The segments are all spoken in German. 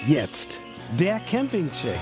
Jetzt der Campingcheck.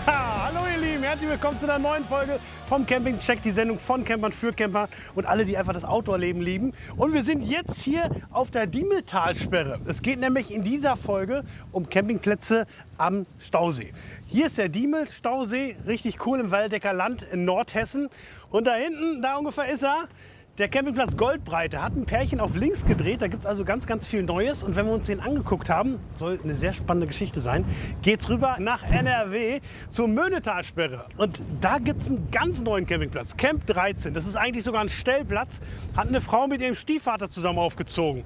Hallo ihr Lieben, herzlich willkommen zu einer neuen Folge vom Campingcheck, die Sendung von Campern für Camper und alle, die einfach das Outdoor-Leben lieben. Und wir sind jetzt hier auf der Diemeltalsperre. Es geht nämlich in dieser Folge um Campingplätze am Stausee. Hier ist der Diemel-Stausee, richtig cool im Waldecker Land in Nordhessen. Und da hinten, da ungefähr ist er. Der Campingplatz Goldbreite hat ein Pärchen auf links gedreht, da gibt es also ganz, ganz viel Neues. Und wenn wir uns den angeguckt haben, soll eine sehr spannende Geschichte sein, geht's rüber nach NRW zur Möhnetalsperre. Und da gibt es einen ganz neuen Campingplatz, Camp 13. Das ist eigentlich sogar ein Stellplatz, hat eine Frau mit ihrem Stiefvater zusammen aufgezogen.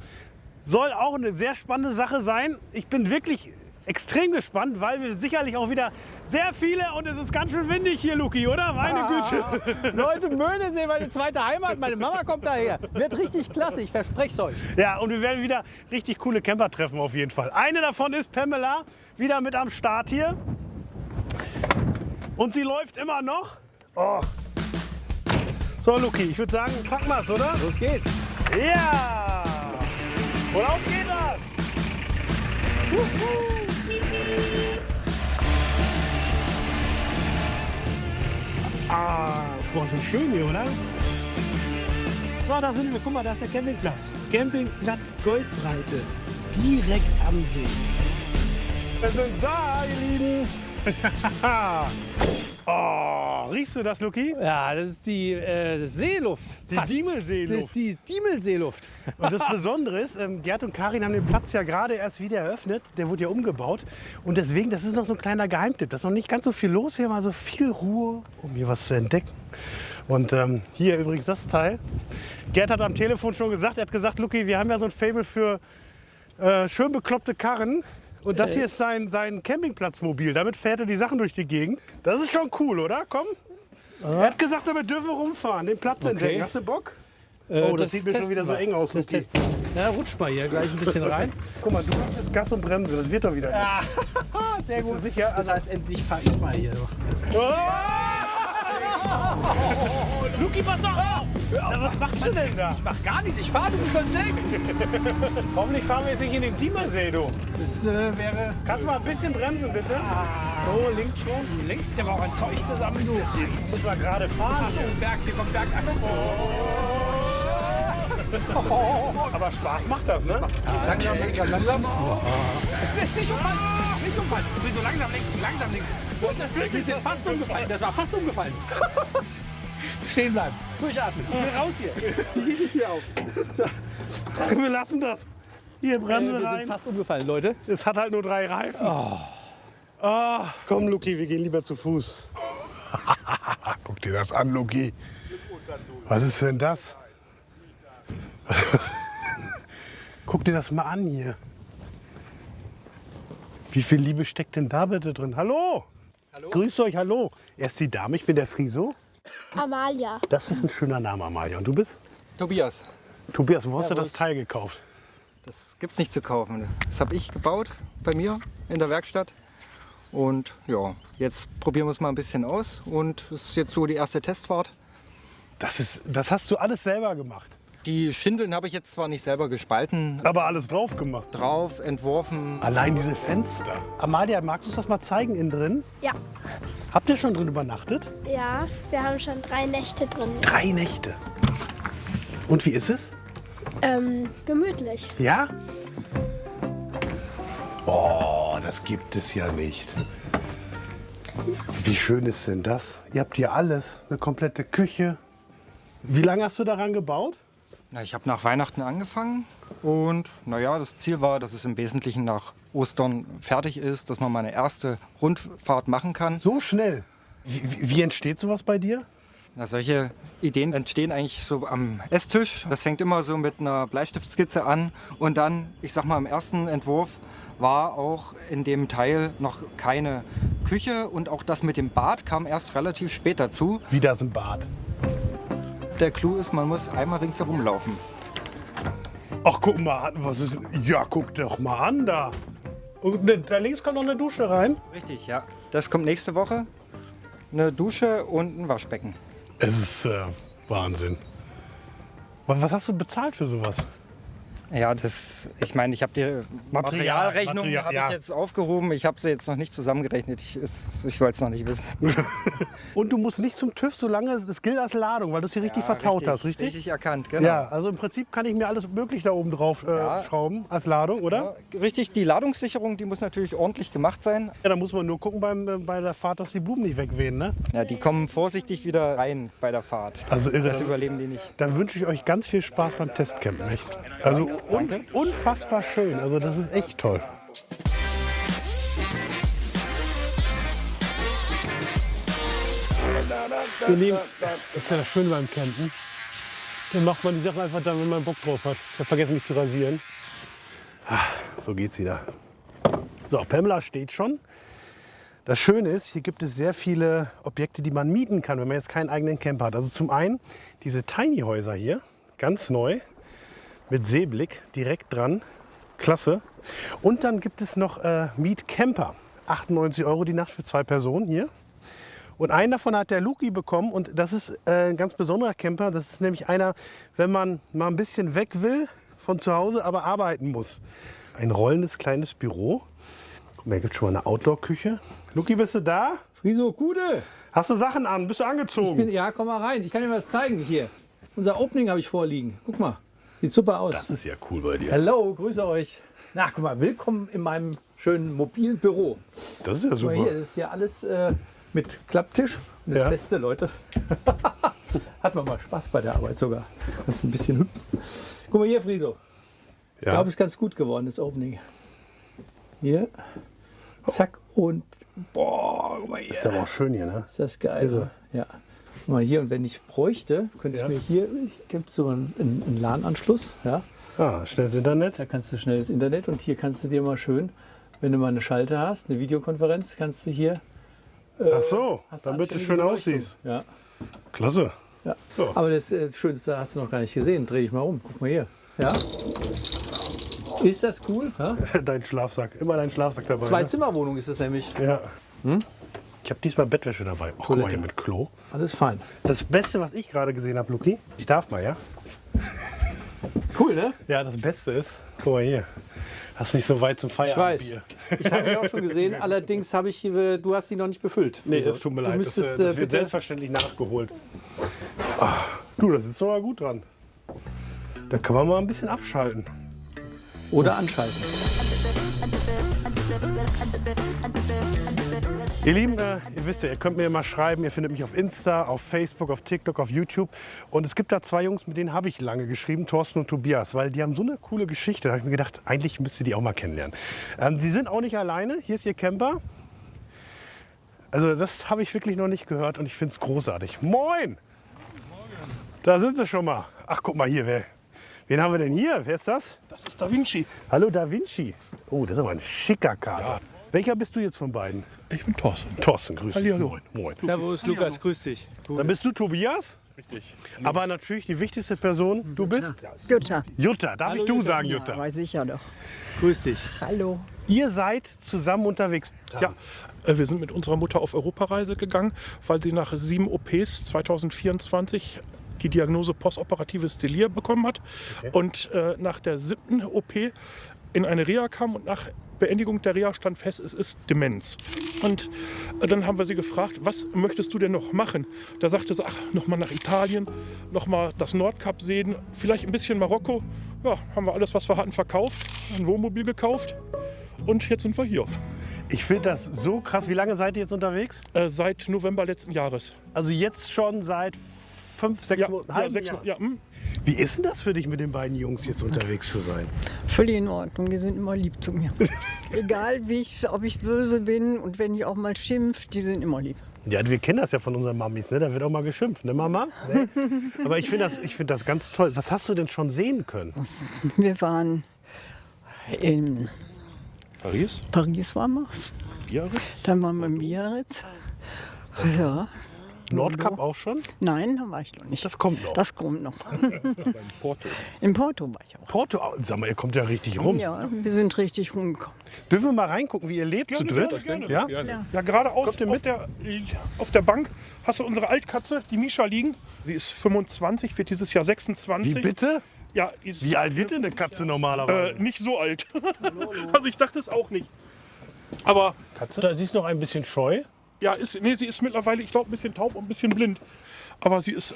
Soll auch eine sehr spannende Sache sein. Ich bin wirklich extrem gespannt, weil wir sicherlich auch wieder sehr viele und es ist ganz schön windig hier, Luki, oder? Meine Güte. Leute, Möhnesee, meine zweite Heimat. Meine Mama kommt daher. Wird richtig klasse, ich verspreche es euch. Ja, und wir werden wieder richtig coole Camper treffen auf jeden Fall. Eine davon ist Pamela, wieder mit am Start hier. Und sie läuft immer noch. Oh. So, Luki, ich würde sagen, packen wir's, oder? Los geht's. Ja! Und auf geht das! Boah, ist das schön hier, oder? So, da sind wir. Guck mal, da ist der Campingplatz. Campingplatz Goldbreite. Direkt am See. Wir sind da, ihr Lieben. Oh, riechst du das, Luki? Ja, das ist die Seeluft. Die Fast. Diemelseeluft. Das ist die Diemelseeluft. Und das Besondere ist, Gerd und Karin haben den Platz ja gerade erst wieder eröffnet. Der wurde ja umgebaut. Und deswegen, das ist noch so ein kleiner Geheimtipp. Da ist noch nicht ganz so viel los. Hier mal so viel Ruhe, um hier was zu entdecken. Und hier übrigens das Teil. Gerd hat am Telefon schon gesagt, er hat gesagt, Luki, wir haben ja so ein Faible für schön bekloppte Karren. Und das hier ist sein Campingplatzmobil. Damit fährt er die Sachen durch die Gegend. Das ist schon cool, oder? Komm. Er hat gesagt, damit dürfen wir rumfahren, den Platz entdecken. Hast du Bock? Oh, das sieht mir schon wieder so eng aus. Das testen. Ja, rutsch mal hier gleich ein bisschen rein. Guck mal, du hast jetzt Gas und Bremse, das wird doch wieder. Ja. Sehr gut. Bist du sicher? Das heißt, endlich fahr ich mal hier doch. Luki, pass doch auf! Was machst du denn da? Ich mach gar nichts, ich fahr, du bist sonst weg. Hoffentlich fahren wir jetzt nicht in den Diemersee, du. Das wäre... Kannst du mal ein bisschen bremsen, bitte? So, links rum. Du lenkst ja auch ein Zeug zusammen, du. Jetzt müssen wir gerade fahren. Achtung, Berg, hier kommt Berg an. Aber Spaß macht das, ne? Langsam, langsam, langsam. Nicht umfallen, nicht umfallen. Du bist so langsam links, zu langsam links. Wir sind fast umgefallen, das war fast umgefallen. Stehen bleiben, durchatmen. Ich will raus hier. Hier geht die Tür auf. Wir lassen das. Hier, Bremse Wir sind rein. fast umgefallen, Leute. Es hat halt nur 3 Reifen. Oh. Komm, Luki, wir gehen lieber zu Fuß. Guck dir das an, Luki. Was ist denn das? Guck dir das mal an hier. Wie viel Liebe steckt denn da bitte drin? Hallo? Hallo? Grüß euch, hallo. Er ist die Dame, ich bin der Friso. Amalia. Das ist ein schöner Name, Amalia. Und du bist? Tobias, Tobias, wo hast du Servus. das Teil gekauft? das gibt's nicht zu kaufen. Das habe ich gebaut bei mir in der Werkstatt. Und ja, jetzt probieren wir es mal ein bisschen aus. Und es ist jetzt so die erste Testfahrt. Das hast du alles selber gemacht. Die Schindeln habe ich jetzt zwar nicht selber gespalten, Aber alles drauf gemacht. drauf, entworfen. Allein diese Fenster. Amalia, magst du uns das mal zeigen innen drin? Ja. Habt ihr schon drin übernachtet? Ja, wir haben schon 3 Nächte drin. 3 Nächte. Und wie ist es? Gemütlich. Ja? Oh, das gibt es ja nicht. Wie schön ist denn das? Ihr habt hier alles, eine komplette Küche. Wie lange hast du daran gebaut? Na, ich habe nach Weihnachten angefangen. Und naja, das Ziel war, dass es im Wesentlichen nach Ostern fertig ist, dass man mal eine erste Rundfahrt machen kann. So schnell. Wie entsteht sowas bei dir? Na, solche Ideen entstehen eigentlich so am Esstisch. Das fängt immer so mit einer Bleistiftskizze an. Und dann, ich sag mal, im ersten Entwurf war auch in dem Teil noch keine Küche. Und auch das mit dem Bad kam erst relativ spät dazu. Wie das ein Bad. Der Clou ist, man muss einmal ringsherum laufen. Ach, guck mal, was ist. Ja, guck doch mal an da. Und da links kommt noch eine Dusche rein. Richtig, ja. Das kommt nächste Woche. Eine Dusche und ein Waschbecken. Es ist Wahnsinn. Was hast du bezahlt für sowas? Ja, ich meine, ich habe die Materialrechnung Material, habe ja. ich jetzt aufgehoben. Ich habe sie jetzt noch nicht zusammengerechnet. Ich wollte es noch nicht wissen. Und du musst nicht zum TÜV, solange das gilt als Ladung, weil du es hier richtig vertaut hast, richtig? Richtig erkannt, genau. Ja, also im Prinzip kann ich mir alles möglich da oben drauf schrauben als Ladung, oder? Ja, richtig, die Ladungssicherung, die muss natürlich ordentlich gemacht sein. Ja, da muss man nur gucken bei der Fahrt, dass die Blumen nicht wegwehen, ne? Ja, die kommen vorsichtig wieder rein bei der Fahrt. Also irre. Das überleben die nicht. Dann wünsche ich euch ganz viel Spaß beim Testcampen, echt. Also unfassbar schön, also das ist echt toll. Ihr Lieben, das ist ja das Schöne beim Campen. Dann macht man die Sachen einfach dann, wenn man Bock drauf hat. Ich habe vergessen, mich zu rasieren. So geht's wieder. So, Pamela steht schon. Das Schöne ist, hier gibt es sehr viele Objekte, die man mieten kann, wenn man jetzt keinen eigenen Camper hat. Also zum einen diese Tiny-Häuser hier, ganz neu, mit Seeblick, direkt dran. Klasse. Und dann gibt es noch Mietcamper. 98 € die Nacht für 2 Personen hier. Und einen davon hat der Luki bekommen und das ist ein ganz besonderer Camper. Das ist nämlich einer, wenn man mal ein bisschen weg will von zu Hause, aber arbeiten muss. Ein rollendes kleines Büro. Guck mal, hier gibt es schon mal eine Outdoor-Küche. Luki, bist du da? Friso, Gude! Hast du Sachen an? Bist du angezogen? Ja, komm mal rein. Ich kann dir was zeigen hier. Unser Opening habe ich vorliegen. Guck mal. Sieht super aus. Das ist ja cool bei dir. Hallo, grüße euch. Na, guck mal, willkommen in meinem schönen mobilen Büro. Das ist ja Guck mal super. hier, das ist ja alles mit Klapptisch. Und das Ja. Beste, Leute. Hat man mal Spaß bei der Arbeit sogar. Kannst ein bisschen hüpfen. Guck mal hier, Friso. Ich glaube, es ist ganz gut geworden, das Opening. Hier. Zack und boah, guck mal hier. Ist aber auch schön hier, ne? Ist das geil. Irre. Ja. Guck mal hier, und wenn ich bräuchte, könnte ich mir hier, gibt es so einen LAN-Anschluss. Ja. Ah, schnelles Internet. Da kannst du schnelles Internet und hier kannst du dir mal schön, wenn du mal eine Schalte hast, eine Videokonferenz, kannst du hier. Ach so, hast du damit du anständige schön Beleuchtung. aussiehst. Ja. Klasse. Ja. So. Aber das Schönste hast du noch gar nicht gesehen. Dreh dich mal um. Guck mal hier. Ja. Ist das cool? Ja? Dein Schlafsack. Immer dein Schlafsack dabei. Ne? Zwei-Zimmer-Wohnung ist es nämlich. Ja. Ich habe diesmal Bettwäsche dabei. Oh, guck mal hier mit Klo. Alles fein. Das Beste, was ich gerade gesehen habe, Luki. Ich darf mal, ja? Cool, ne? Ja, das Beste ist, guck mal hier. Hast nicht so weit zum Ich weiß. Feierabendbier. Ich habe die auch schon gesehen. Allerdings habe ich, du hast die noch nicht befüllt. Nee, Also, das tut mir du leid. Das, müsstest, das wird bitte selbstverständlich nachgeholt. Du, das ist sogar gut dran. Da kann man mal ein bisschen abschalten. oder anschalten. Ihr Lieben, ihr wisst ja, ihr könnt mir mal schreiben, ihr findet mich auf Insta, auf Facebook, auf TikTok, auf YouTube. Und es gibt da zwei Jungs, mit denen habe ich lange geschrieben, Thorsten und Tobias, weil die haben so eine coole Geschichte. Da habe ich mir gedacht, eigentlich müsst ihr die auch mal kennenlernen. Sie sind auch nicht alleine, hier ist ihr Camper. Also das habe ich wirklich noch nicht gehört und ich finde es großartig. Moin! Da sind sie schon mal. Ach, guck mal hier, wen haben wir denn hier? Wer ist das? Das ist Da Vinci. Hallo Da Vinci. Oh, das ist aber ein schicker Kater. Ja. Welcher bist du jetzt von beiden? Ich bin Thorsten. Thorsten, grüß dich. Hallihallo. Moin. Moin. Servus, Lukas, grüß dich. Dann bist du Tobias, Richtig. aber natürlich die wichtigste Person, du bist Jutta. Jutta. Darf ich du sagen, Ja, Jutta? weiß ich ja doch. Grüß dich. Hallo. Ihr seid zusammen unterwegs. Ja, wir sind mit unserer Mutter auf Europareise gegangen, weil sie nach 7 OPs 2024 die Diagnose postoperatives Delir bekommen hat und nach der 7. OP in eine Reha kam und nach Beendigung der Reha stand fest, es ist Demenz. Und dann haben wir sie gefragt, was möchtest du denn noch machen? Da sagte sie, ach, nochmal nach Italien, nochmal das Nordkap sehen, vielleicht ein bisschen Marokko. Ja, haben wir alles, was wir hatten, verkauft, ein Wohnmobil gekauft und jetzt sind wir hier. Ich finde das so krass. Wie lange seid ihr jetzt unterwegs? Seit November letzten Jahres. Also jetzt schon seit 5, 6 Monaten. halben 6 Jahr. Monate. Ja, Wie ist denn das für dich, mit den beiden Jungs jetzt unterwegs zu sein? Völlig in Ordnung, die sind immer lieb zu mir. Egal, ob ich böse bin und wenn ich auch mal schimpf, die sind immer lieb. Ja, wir kennen das ja von unseren Mamis, ne? Da wird auch mal geschimpft, ne Mama? Ne? Aber ich finde das ganz toll. Was hast du denn schon sehen können? Wir waren in Paris, Paris, waren wir. Biarritz. Dann waren wir in Biarritz. Ja. Nordkap auch schon? Nein, da war ich noch nicht. Das kommt noch. Das kommt noch. Porto. In Porto war ich auch. Porto, sag mal, ihr kommt ja richtig rum. Ja, wir sind richtig rumgekommen. Dürfen wir mal reingucken, wie ihr lebt zu dritt? Gerne. Ja? Ja, geradeaus Kommt ihr mit? auf der Bank hast du unsere Altkatze, die Mischa, liegen. Sie ist 25, wird dieses Jahr 26. Wie bitte? Ja, ist Wie alt wird denn eine Katze normalerweise? nicht so alt. Also ich dachte es auch nicht. Aber Katze? Da, sie ist noch ein bisschen scheu. ja, sie ist mittlerweile, ich glaube, ein bisschen taub und ein bisschen blind. Aber sie ist,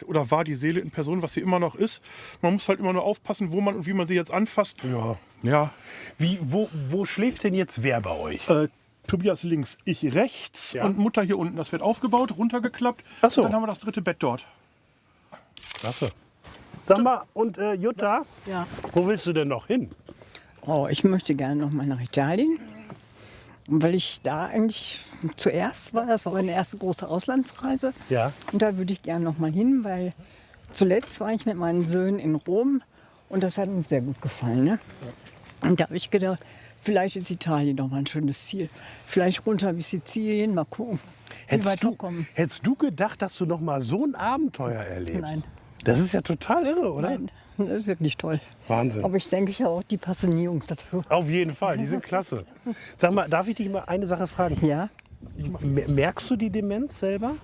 oder war die Seele in Person, was sie immer noch ist. Man muss halt immer nur aufpassen, wo man und wie man sie jetzt anfasst. Ja. Ja. Wo schläft denn jetzt wer bei euch? Tobias links, ich rechts Ja. und Mutter hier unten. Das wird aufgebaut, runtergeklappt. Ach so. Und dann haben wir das dritte Bett dort. Klasse. Sag mal, und Jutta, Ja. wo willst du denn noch hin? Oh, ich möchte gerne noch mal nach Italien. Und weil ich da eigentlich zuerst war, das war meine erste große Auslandsreise. Ja. Und da würde ich gerne noch mal hin, weil zuletzt war ich mit meinen Söhnen in Rom und das hat uns sehr gut gefallen. Ne? Und da habe ich gedacht, vielleicht ist Italien doch mal ein schönes Ziel. Vielleicht runter bis Sizilien, mal gucken, wie weit wir kommen. Hättest du gedacht, dass du noch mal so ein Abenteuer erlebst? Nein. Das ist ja total irre, oder? Nein, das ist wirklich toll. Wahnsinn. Aber ich denke ja auch, die passen nie Jungs dazu. Auf jeden Fall, die sind klasse. Sag mal, darf ich dich mal eine Sache fragen? Ja, Merkst du die Demenz selber?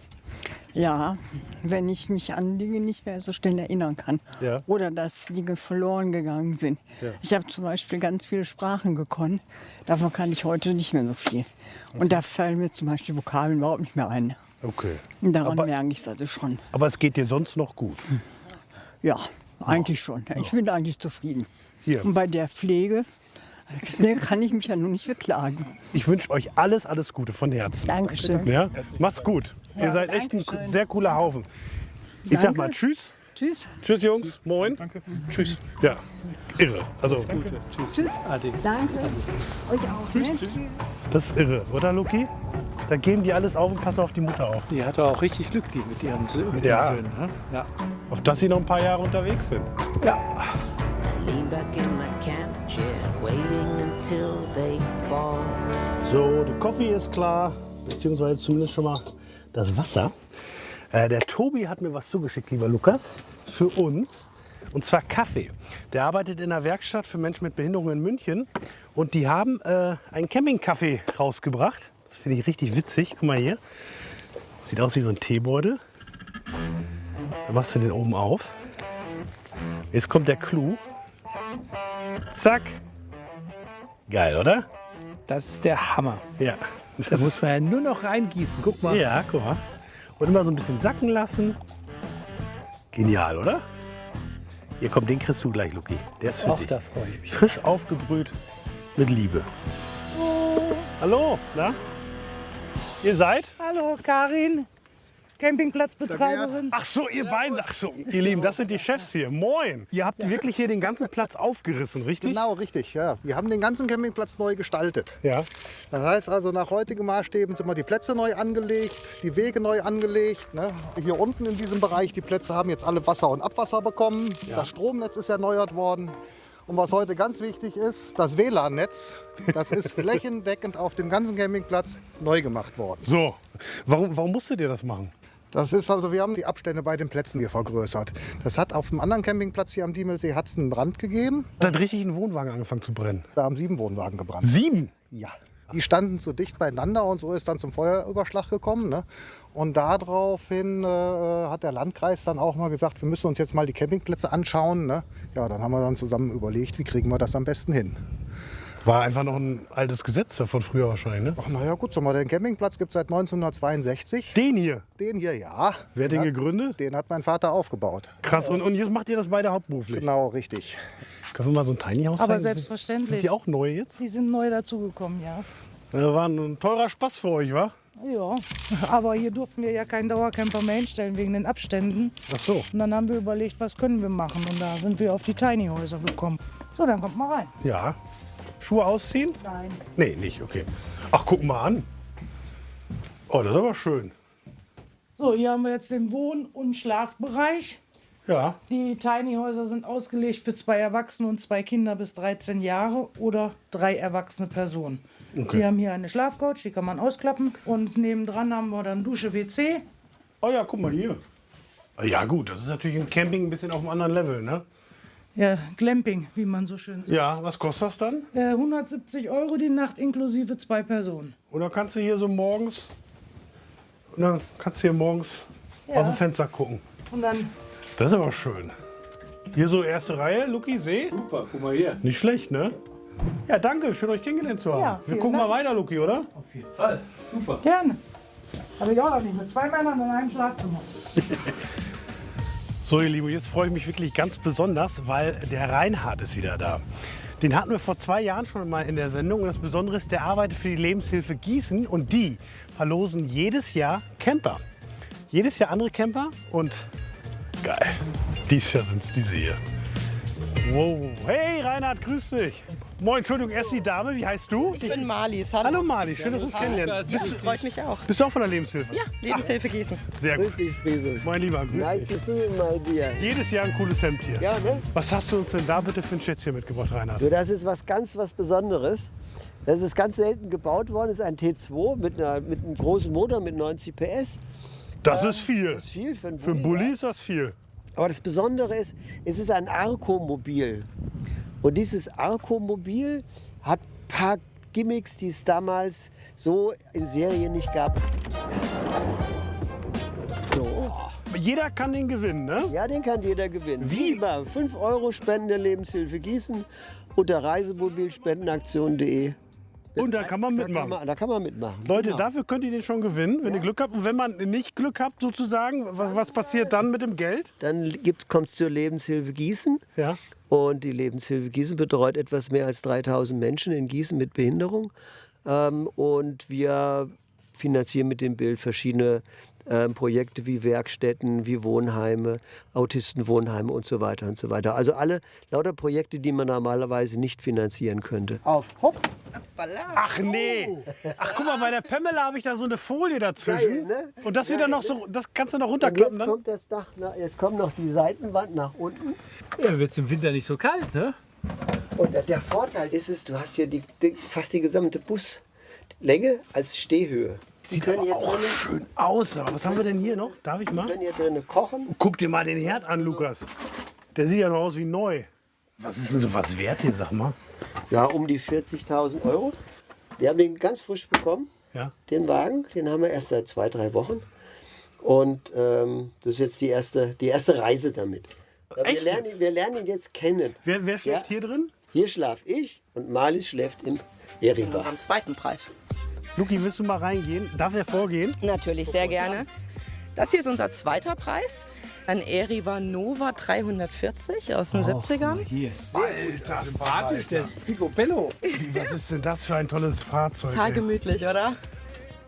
ja, wenn ich mich an Dinge nicht mehr so schnell erinnern kann. Ja. Oder dass Dinge verloren gegangen sind. Ja. Ich habe zum Beispiel ganz viele Sprachen gekonnt. Davon kann ich heute nicht mehr so viel. Und da fallen mir zum Beispiel Vokabeln überhaupt nicht mehr ein. Okay. Und daran Aber- merke ich es also schon. Aber es geht dir sonst noch gut. Ja, eigentlich schon. Ich bin eigentlich zufrieden. Hier. Und bei der Pflege kann ich mich ja nur nicht beklagen. Ich wünsche euch alles Gute von Herzen. Dankeschön. Ja? Macht's gut. Ihr seid echt ein Dankeschön. sehr cooler Haufen. Ich sag mal Tschüss. Tschüss. Tschüss, Jungs. Moin. Danke. Tschüss. Ja, irre. Also, Tschüss. Danke. Euch auch. Ne? das ist irre, oder, Luki? Da geben die alles auf und passen auf die Mutter auf. Die hatte auch richtig Glück, die mit ihren Ja. Söhnen. Ne? Ja. Auf dass sie noch ein paar Jahre unterwegs sind. Lean back in my camp chair, waiting until they fall. So, der Kaffee ist klar, beziehungsweise zumindest schon mal das Wasser. Der Tobi hat mir was zugeschickt, lieber Lukas, für uns. Und zwar Kaffee. Der arbeitet in einer Werkstatt für Menschen mit Behinderung in München. Und die haben einen Campingkaffee rausgebracht. Das finde ich richtig witzig. Guck mal hier. Sieht aus wie so ein Teebeutel. Da machst du den oben auf. Jetzt kommt der Clou. Zack. Geil, oder? Das ist der Hammer. Ja. Da muss man ja nur noch reingießen. Guck mal. Ja, guck mal. Und immer so ein bisschen sacken lassen. Genial, oder? Hier, komm, den kriegst du gleich, Luki. Der ist für Auch dich. da freue ich mich. Frisch aufgebrüht mit Liebe. Hallo, na? Ihr seid? Hallo Karin, Campingplatzbetreiberin. Ach so, ihr beiden. Ach so, ihr Lieben, das sind die Chefs hier. Moin. Ihr habt wirklich hier den ganzen Platz aufgerissen, richtig? Genau, richtig. Ja. Wir haben den ganzen Campingplatz neu gestaltet. Ja. Das heißt also, nach heutigen Maßstäben sind wir die Plätze neu angelegt, die Wege neu angelegt. Ne? Hier unten in diesem Bereich, die Plätze haben jetzt alle Wasser und Abwasser bekommen. Das Stromnetz ist erneuert worden. Und was heute ganz wichtig ist, das WLAN-Netz, das ist flächendeckend auf dem ganzen Campingplatz neu gemacht worden. So, warum musstet ihr das machen? Das ist also, wir haben die Abstände bei den Plätzen hier vergrößert. Das hat auf dem anderen Campingplatz hier am Diemelsee hat's einen Brand gegeben. Da hat richtig ein Wohnwagen angefangen zu brennen. Da haben 7 Wohnwagen gebrannt. 7? Ja. Die standen so dicht beieinander und so ist dann zum Feuerüberschlag gekommen. Ne? Und daraufhin hat der Landkreis dann auch mal gesagt, wir müssen uns jetzt mal die Campingplätze anschauen. Ne? Ja, dann haben wir dann zusammen überlegt, wie kriegen wir das am besten hin. War einfach noch ein altes Gesetz von früher wahrscheinlich, ne? Ach naja gut, sag mal, den Campingplatz gibt es seit 1962. Den hier. Den hier, ja. Wer hat den gegründet? Den hat mein Vater aufgebaut. Krass. Und jetzt macht ihr das beide hauptberuflich? Genau, richtig. Können wir mal so ein Tiny House Aber zeigen? selbstverständlich. Sind die auch neu jetzt? Die sind neu dazugekommen, ja. Das war ein teurer Spaß für euch, wa? Ja, aber hier durften wir ja keinen Dauercamper mehr hinstellen wegen den Abständen. Ach so. Und dann haben wir überlegt, was können wir machen. Und da sind wir auf die Tiny Häuser gekommen. So, dann kommt mal rein. Ja. Schuhe ausziehen? Nein. Nee, nicht, okay. Ach, guck mal an. Oh, das ist aber schön. So, hier haben wir jetzt den Wohn- und Schlafbereich. Ja. Die Tiny Häuser sind ausgelegt für 2 Erwachsene und 2 Kinder bis 13 Jahre oder 3 erwachsene Personen. Okay. Wir haben hier eine Schlafcouch, die kann man ausklappen. Und nebendran haben wir dann Dusche, WC. Oh ja, guck mal hier. Ja gut, das ist natürlich im Camping ein bisschen auf einem anderen Level, ne? Ja, Glamping, wie man so schön sagt. Ja, was kostet das dann? 170 € die Nacht inklusive 2 Personen. Und dann kannst du hier so morgens, und dann kannst du hier morgens Ja. aus dem Fenster gucken. Und dann Das ist aber schön. Hier so erste Reihe, Luki, See? Super, guck mal hier. Nicht schlecht, ne? Ja, danke, schön euch kennengelernt zu haben. Ja, Wir vielen gucken Dank. mal weiter, Luki, oder? Auf jeden Fall. Super. Gerne. Habe ich auch noch nicht. Mit 2 Männern in einem Schlafzimmer. So, ihr Lieben, jetzt freue ich mich wirklich ganz besonders, weil der Reinhard ist wieder da. Den hatten wir vor 2 Jahren schon mal in der Sendung. Und das Besondere ist, der arbeitet für die Lebenshilfe Gießen und die verlosen jedes Jahr Camper. Jedes Jahr andere Camper und geil. Dieses Jahr sind es diese hier. Wow. Hey Reinhard, grüß dich. Moin, Entschuldigung, erst die Dame. Wie heißt du? Ich bin Marlies. Hallo. Hallo Marli, schön, dass wir uns kennenlernen. Ja, freut mich auch. Bist du auch von der Lebenshilfe? Ja, Lebenshilfe Gießen. Sehr gut. Grüß dich, Friso. Mein Lieber, grüß Nice dich. to see you, my dear. Jedes Jahr ein cooles Hemd hier. Ja, ne? Was hast du uns denn da bitte für ein Schätzchen mitgebracht, Reinhard? So, das ist was Besonderes. Das ist ganz selten gebaut worden. Das ist ein T2 mit einem großen Motor mit 90 PS. Das ist viel. Das ist viel für einen Für einen Bulli ist das viel. Aber das Besondere ist, es ist ein Arco-Mobil. Und dieses Arco-Mobil hat ein paar Gimmicks, die es damals so in Serie nicht gab. So. Jeder kann den gewinnen, ne? Ja, den kann jeder gewinnen. Wie immer, 5 € Spenden der Lebenshilfe Gießen unter reisemobilspendenaktion.de. Und da kann man mitmachen. Da kann man mitmachen. Leute, Genau. dafür könnt ihr den schon gewinnen, wenn ihr Glück habt. Und wenn man nicht Glück habt, sozusagen, was passiert dann mit dem Geld? Dann kommt es zur Lebenshilfe Gießen. Ja. Und die Lebenshilfe Gießen betreut etwas mehr als 3000 Menschen in Gießen mit Behinderung. Und wir finanzieren mit dem Bild verschiedene Projekte wie Werkstätten, wie Wohnheime, Autistenwohnheime und so weiter und so weiter. Also alle lauter Projekte, die man normalerweise nicht finanzieren könnte. Auf, hopp! Ach nee. Ach guck mal, bei der Pamela habe ich da so eine Folie dazwischen. Geil, ne? Und das wird dann noch so, das kannst du noch Und runterklappen jetzt dann? kommt das Dach, jetzt kommt noch die Seitenwand nach unten. Ja, wird es im Winter nicht so kalt, ne? Und der Vorteil ist, du hast hier fast die gesamte Buslänge als Stehhöhe. Sieht aber auch schön aus. Aber was haben wir denn hier noch? Darf ich mal? Wir können hier drinnen kochen. Guck dir mal den Herd an, Lukas. Der sieht ja noch aus wie neu. Was ist denn so was wert hier, sag mal? Ja, um die 40.000 €. Wir haben den ganz frisch bekommen, Ja. den Wagen. Den haben wir erst seit 2-3 Wochen. Und das ist jetzt die erste Reise damit. Ja, Echt jetzt? wir lernen ihn jetzt kennen. Wer schläft hier drin? Hier schlaf ich und Marlies schläft im Eriba. Unserem zweiten Preis. Luki, willst du mal reingehen? Darf er vorgehen? Natürlich, sehr gerne. Das hier ist unser zweiter Preis. Ein Eriva Nova 340 aus den 70ern. Hier. Alter, Sympathisch, der ist picobello. Was ist denn das für ein tolles Fahrzeug? Total ey? gemütlich, oder?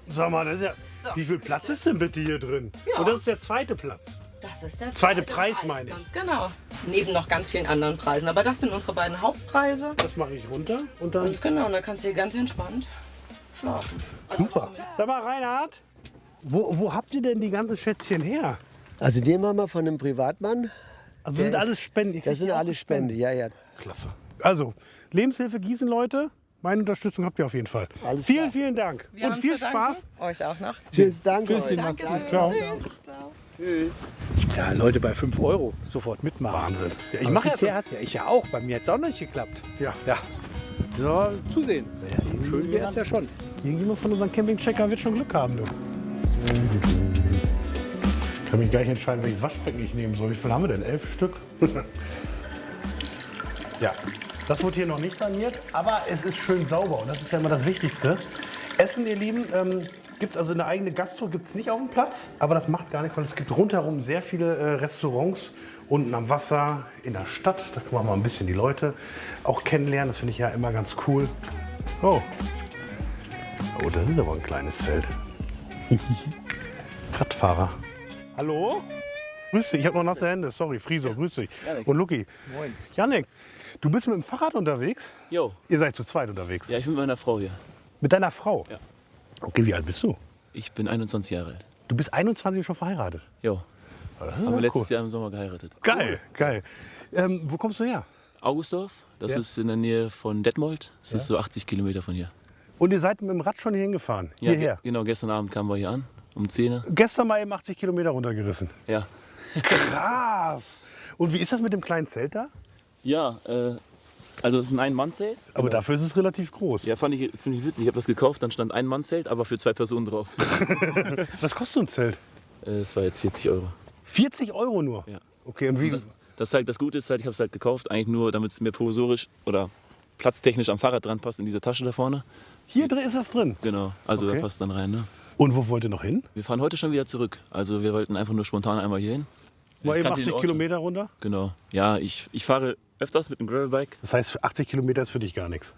Sag mal, das ist ja. Wie viel Platz ist denn bitte hier drin? Ja. Und das ist der zweite Platz. Das ist der Zweite Preis, meine ich. Ganz genau. Neben noch ganz vielen anderen Preisen. Aber das sind unsere beiden Hauptpreise. Das mache ich runter und dann. Und genau, und da kannst du hier ganz entspannt schlafen. Also Super. Sag mal, Reinhard, wo habt ihr denn die ganzen Schätzchen her? Also den haben wir von einem Privatmann. Also Der sind ist- alles Spenden. Ihr Das kriegt sind die auch alle Spende, ja, ja. Klasse. Also, Lebenshilfe Gießen, Leute. Meine Unterstützung habt ihr auf jeden Fall. Alles vielen, klar. vielen Dank. Wir und haben viel zu danken. Spaß. Euch auch noch. Tschüss, danke Tschüss, euch. Dankeschön. Ciao. Tschüss. Ja, Leute, bei 5 € sofort mitmachen. Wahnsinn. Ja, ich Aber mache bisher ja. hat ich ja auch. Bei mir hat es auch noch nicht geklappt. Ja. Ja. So, zusehen. Schön wäre es ja schon. Irgendjemand von unseren Campingchecker wird schon Glück haben, du. Ich kann mich gleich entscheiden, welches Waschbecken ich nehmen soll. Wie viel haben wir denn? 11 Stück? Ja, das wird hier noch nicht saniert, aber es ist schön sauber und das ist ja immer das Wichtigste. Essen, ihr Lieben, gibt also eine eigene Gastro, gibt es nicht auf dem Platz, aber das macht gar nichts, weil es gibt rundherum sehr viele Restaurants unten am Wasser, in der Stadt. Da kann man mal ein bisschen die Leute auch kennenlernen, das finde ich ja immer ganz cool. Oh, das ist aber ein kleines Zelt. Radfahrer. Hallo? Grüß dich, ich habe noch nasse Hände. Sorry, Friso, grüß dich. Und Luki. Moin. Janik, du bist mit dem Fahrrad unterwegs? Jo, Ihr seid zu zweit unterwegs. ja, ich bin mit meiner Frau hier. Mit deiner Frau? Ja. Okay, wie alt bist du? Ich bin 21 Jahre alt. Du bist 21 schon verheiratet. Jo, Das ist haben aber wir letztes cool. Jahr im Sommer geheiratet. Geil, geil. Wo kommst du her? Augustdorf, das Ja. ist in der Nähe von Detmold. Das ist so 80 Kilometer von hier. Und ihr seid mit dem Rad schon hier hingefahren? Ja, Hierher? genau, gestern Abend kamen wir hier an, um 10 Uhr. Gestern mal eben 80 Kilometer runtergerissen. Ja, Krass. Und wie ist das mit dem kleinen Zelt da? ja also es ist ein Ein-Mann-Zelt. Aber dafür ist es relativ groß. Ja, fand ich ziemlich witzig. Ich habe das gekauft, dann stand ein Mann-Zelt, aber für 2 Personen drauf. Was kostet so ein Zelt? Es war jetzt 40 Euro. 40 € nur? Ja. Okay, und wie? Das Das ist halt das Gute ist halt, ich habe es halt gekauft, eigentlich nur, damit es mir provisorisch oder platztechnisch am Fahrrad dran passt in diese Tasche da vorne. Hier drin ist das drin? Genau, also Okay. da passt dann rein. Ne? Und wo wollt ihr noch hin? Wir fahren heute schon wieder zurück. Also wir wollten einfach nur spontan einmal hier hin. Mal Ich eben kannte den 80 Ort Kilometer runter? schon. Genau. Ja, ich fahre öfters mit dem Gravelbike. Das heißt, 80 Kilometer ist für dich gar nichts?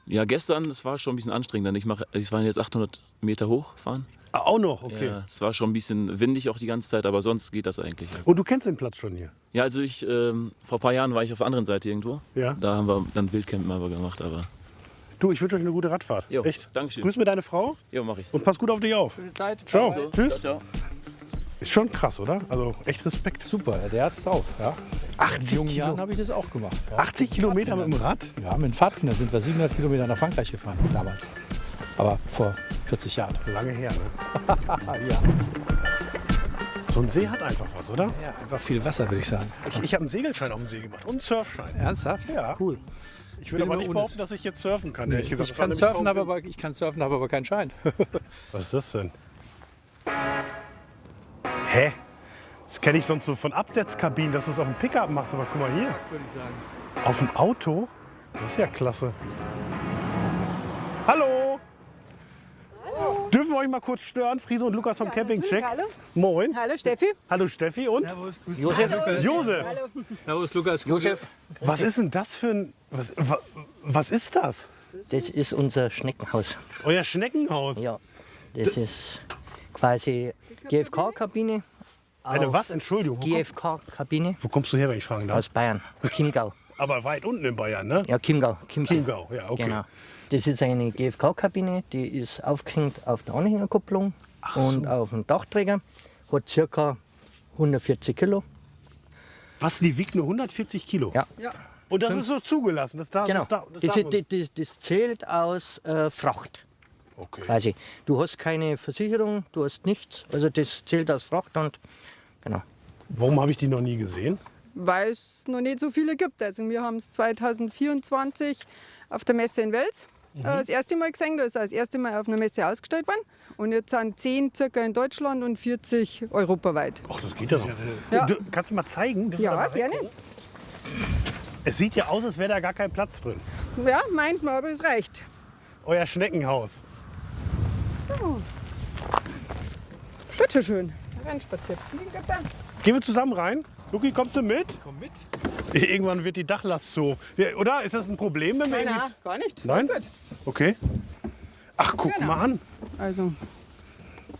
Ja, gestern, das war schon ein bisschen anstrengend. Ich war jetzt 800 Meter hochfahren. Ah, auch noch, okay. Ja, es war schon ein bisschen windig auch die ganze Zeit, aber sonst geht das eigentlich. Und du kennst den Platz schon hier? Ja, also vor ein paar Jahren war ich auf der anderen Seite irgendwo. Ja. Da haben wir dann Wildcampen aber gemacht, aber... Du, ich wünsche euch eine gute Radfahrt. Jo, Echt? Dankeschön. Grüß mir deine Frau Ja, mach ich. und pass gut auf dich auf. Gute Zeit. Ciao. Also, Tschüss. ciao, ciao. Ist schon krass, oder? Also echt Respekt. Super, der hat's drauf. Ja. 80 In jungen Kilo. Jahren habe ich das auch gemacht. Ja. 80 Kilometer mit dem Rad? Ja, mit dem Pfadfinder sind wir 700 Kilometer nach Frankreich gefahren damals. Aber vor 40 Jahren. Lange her, ne? Ja. So ein See hat einfach was, oder? Ja, einfach viel Wasser, würde ich sagen. Ich habe einen Segelschein auf dem See gemacht und einen Surfschein. Ernsthaft? Ja. Cool. Ich will aber nicht ohne- behaupten, dass ich jetzt surfen kann. Nee, Ehrlich gesagt, ich das war kann nämlich surfen, habe aber keinen Schein. Was ist das denn? Hä? Das kenne ich sonst so von Absetzkabinen, dass du es auf dem Pickup machst. Aber guck mal hier. Würde ich sagen. Auf dem Auto? Das ist ja klasse. Hallo! Dürfen wir euch mal kurz stören? Friso und Lukas vom Campingcheck. Hallo. Moin. Hallo Steffi. Hallo Steffi und? Josef. Josef. Servus Lukas. Josef. Was ist denn das für ein... Was ist das? Das ist unser Schneckenhaus. Euer Schneckenhaus? Ja. Das ist quasi GFK-Kabine. Eine was? Entschuldigung. GFK-Kabine. Wo kommst du her, wenn ich fragen darf? Aus Bayern. Chiemgau. Aber weit unten in Bayern, ne? Ja, Chiemgau. Chiemgau, ja, okay. Genau. Das ist eine GFK-Kabine, die ist aufgehängt auf der Anhängerkupplung und auf dem Dachträger. Hat ca. 140 Kilo. Was, die wiegt nur 140 Kilo? Ja. Und das ist so zugelassen? Das darf, Genau. das Das zählt aus Fracht. Okay. Quasi. Du hast keine Versicherung, du hast nichts. Also das zählt aus Fracht und genau. Warum habe ich die noch nie gesehen? Weil es noch nicht so viele gibt. Also wir haben es 2024 auf der Messe in Wels das erste Mal gesehen. Da ist das erste Mal auf einer Messe ausgestellt worden. Und jetzt sind 10 circa in Deutschland und 40 europaweit. Ach, das geht ja noch. Ja. Du, kannst du mal zeigen? Dürfen wir da Ja, mal gerne. weggucken? Es sieht ja aus, als wäre da gar kein Platz drin. Ja, meint man, aber es reicht. Euer Schneckenhaus. Oh. Bitte schön. Reinspaziert. Gehen wir zusammen rein? Luki, kommst du mit? Komm mit. Irgendwann wird die Dachlast so. Oder? Ist das ein Problem? Wenn wir Nein, irgendwie- nein, gar nicht. Nein? Alles gut. Okay. Ach, guck Genau. mal an. Also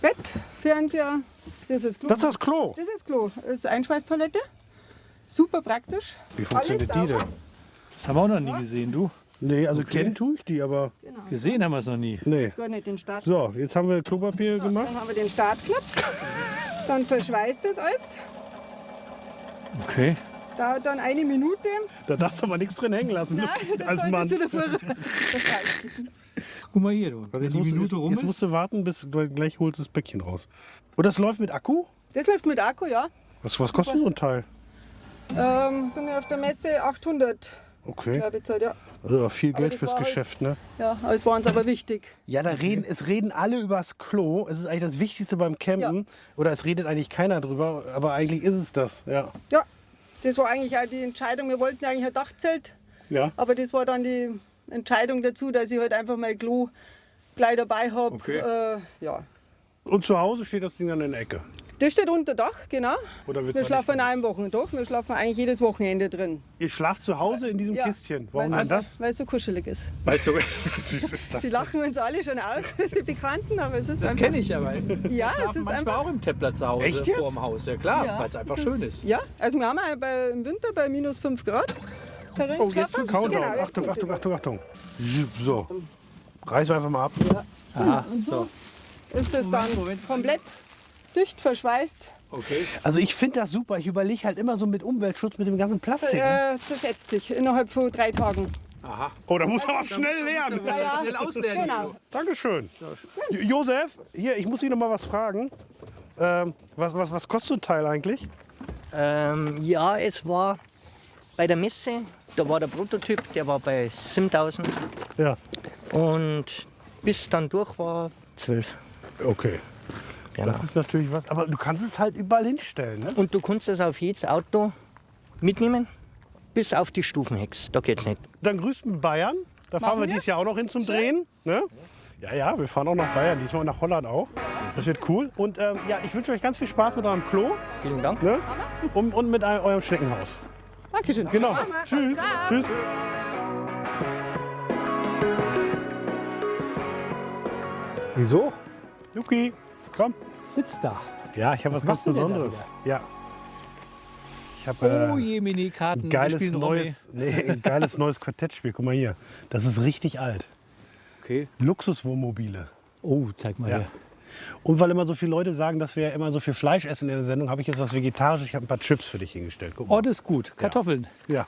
Bett, Fernseher, das ist Klo. Das ist das Klo. Das ist Klo. Das ist Einschweißtoilette. Super praktisch. Wie funktioniert Alles die sauber. denn? Das haben wir auch noch nie gesehen, du. Nee, also Okay. kennen tue ich die, aber Gesehen haben wir es noch nie. nee. Jetzt gar nicht den Start. So, jetzt haben wir Klopapier gemacht. Dann haben wir den Startknopf. Dann verschweißt das alles. Okay. Dauert dann 1 Minute. Da darfst du aber nichts drin hängen lassen. Nein, das als Mann. solltest du davor. Das reicht. Guck mal hier, du. Also jetzt Die musst, Minute rum jetzt ist. musst du warten, bis du gleich holst das Päckchen raus. Und das läuft mit Akku? Das läuft mit Akku, ja. Was kostet so ein Teil? Sind wir auf der Messe 800. Okay. Ja, bezahlt, ja. Also viel Aber Geld das fürs war halt- Geschäft, ne? Ja, aber es war uns aber wichtig. Ja, es reden alle übers Klo. Es ist eigentlich das Wichtigste beim Campen. Oder es redet eigentlich keiner drüber, aber eigentlich ist es das. Ja. Ja, das war eigentlich auch die Entscheidung. Wir wollten eigentlich ein Dachzelt, Ja. aber das war dann die Entscheidung dazu, dass ich halt einfach mein Klo gleich dabei habe. Okay. Ja. Und zu Hause steht das Ding dann in der Ecke. Das steht unter Dach, genau. Oder wird's Wir da schlafen nicht an einem Wochentag. Wir schlafen eigentlich jedes Wochenende drin. Ihr schlaft zu Hause in diesem Ja, Kistchen. Warum weil denn das? es so kuschelig ist. Weil so süß ist das. Sie lachen uns alle schon aus, die Bekannten, aber es ist Das einfach... kenne ich aber. Ja, Wir es schlafen ist manchmal einfach... auch im Teppler zu Hause Echt jetzt? vor dem Haus. Ja klar, Ja, weil es einfach es schön ist. Ja, also wir haben auch im Winter bei minus 5 Grad. darin Oh, jetzt geschlafen. Countdown. Genau, jetzt Achtung, sind Achtung, sie Achtung, Achtung. So. Reißen wir einfach mal ab. Aha, so. Ist das dann komplett dicht verschweißt. Okay. Also ich finde das super. Ich überlege halt immer so mit Umweltschutz, mit dem ganzen Plastik. Zersetzt sich innerhalb von 3 Tagen. Aha. Oh, da muss man aber schnell lernen. Ja, ja. Schnell auslernen. Genau. Dankeschön. Josef, hier, ich muss Sie noch mal was fragen. Was kostet so ein Teil eigentlich? Ja, es war bei der Messe, da war der Prototyp, der war bei 7.000. Ja. Und bis dann durch war 12. Okay. Genau. Das ist natürlich was. Aber du kannst es halt überall hinstellen, ne? Und du kannst es auf jedes Auto mitnehmen bis auf die Stufenhex. Da geht's nicht. Dann grüßt mit Bayern. Da fahren wir dieses Jahr auch noch hin zum Drehen. Ne? Ja, wir fahren auch nach Bayern, diesmal nach Holland auch. Das wird cool. Und ja, ich wünsche euch ganz viel Spaß mit eurem Klo. Vielen Dank. Ne? Und mit eurem Schneckenhaus. Dankeschön. Genau. Tschüss. Tschüss. Wieso? Luki, komm. Sitz da. Ja, ich habe was ganz machst du denn da Besonderes. wieder? Ja. Ich habe Oh je, Mini-Karten. ein Wir geiles spielen ein geiles neues Quartettspiel. Guck mal hier. Das ist richtig alt. Okay. Luxuswohnmobile. Oh, zeig mal Ja. her. Und weil immer so viele Leute sagen, dass wir ja immer so viel Fleisch essen in der Sendung, habe ich jetzt was Vegetarisches. Ich habe ein paar Chips für dich hingestellt. Guck mal. Oh, das ist gut. Kartoffeln. Ja.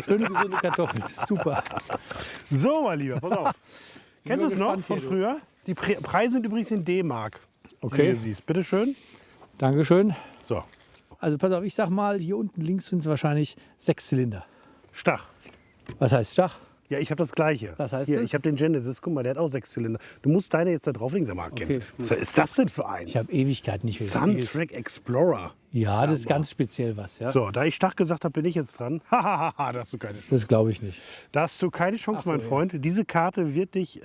Schöne gesunde Kartoffeln. Das ist super. So, mein Lieber, pass auf. Kennst du es noch gespannt von hier, du. früher? Die Preise sind übrigens in D-Mark. Okay. Wie du siehst. Bitte schön. Dankeschön. So. Also pass auf, ich sag mal, hier unten links sind es wahrscheinlich 6 Zylinder. Stach. Was heißt Stach? Ja, ich habe das Gleiche. Was heißt hier, das? ich habe den Genesis. Guck mal, der hat auch 6 Zylinder. Du musst deine jetzt da drauflegen, sag mal, kennst. Okay. Was ist das denn für eins? Ich habe Ewigkeit nicht Suntrack Explorer. Ja, das ist ganz speziell was. Ja. So, da ich Stach gesagt habe, bin ich jetzt dran. Hahaha, da hast du keine Chance. Das glaube ich nicht. Da hast du keine Chance, Ach so, mein ja. Freund. Diese Karte wird dich.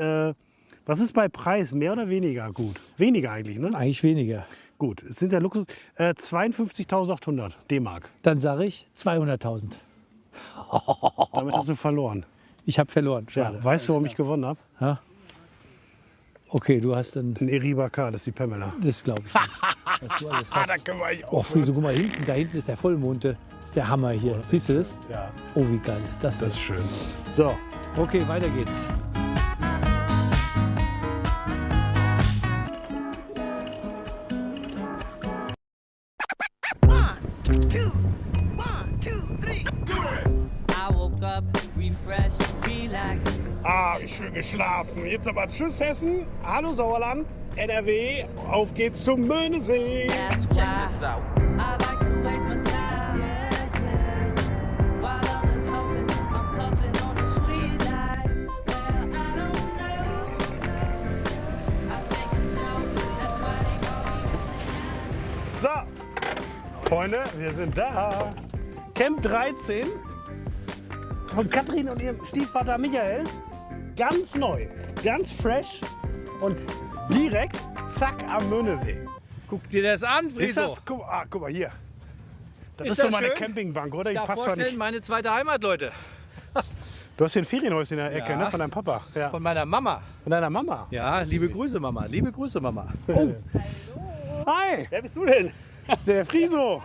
Was ist bei Preis? Mehr oder weniger gut? Weniger eigentlich, ne? Eigentlich weniger. Gut, es sind ja Luxus. 52.800 D-Mark. Dann sage ich 200.000. Damit hast du verloren. Ich habe verloren. Ja, Schade. weißt du, warum ich gewonnen habe? Ja? Okay, du hast dann. Ein Eriba K, das ist die Pamela. Das glaube ich nicht. Was du alles hast. Da können wir eigentlich Oh, aufhören. Friso, guck mal, da hinten ist der Vollmond. Das ist der Hammer hier. Siehst du das? Ja, Oh, wie geil ist das denn? das ist schön. So, Okay, weiter geht's. I woke up refreshed, relaxed. wie schön geschlafen. Jetzt aber tschüss Hessen, hallo Sauerland, NRW, auf geht's zum Möhnesee. That's why I like to waste my time. Yeah, yeah, yeah. While others huffing, I'm puffing on the sweet life. Well, I don't know. I take it slow. That's why they call me. So, Freunde, wir sind da. Camp 13 von Katrin und ihrem Stiefvater Michael. Ganz neu, ganz fresh und direkt, zack, am Möhnesee. Guck dir das an, Ist das? Guck mal hier. Das ist, Ist so das meine schön? Campingbank, oder? Die Ich darf passt zwar vorstellen, nicht. meine zweite Heimat, Leute. Du hast hier ein Ferienhäuschen in der Ecke, Ja. ne? Von deinem Papa. Ja. Von meiner Mama. Von deiner Mama. Ja, liebe Grüße, Mama. Liebe Grüße, Mama. Oh, Hi, Wer bist du denn? der Friso.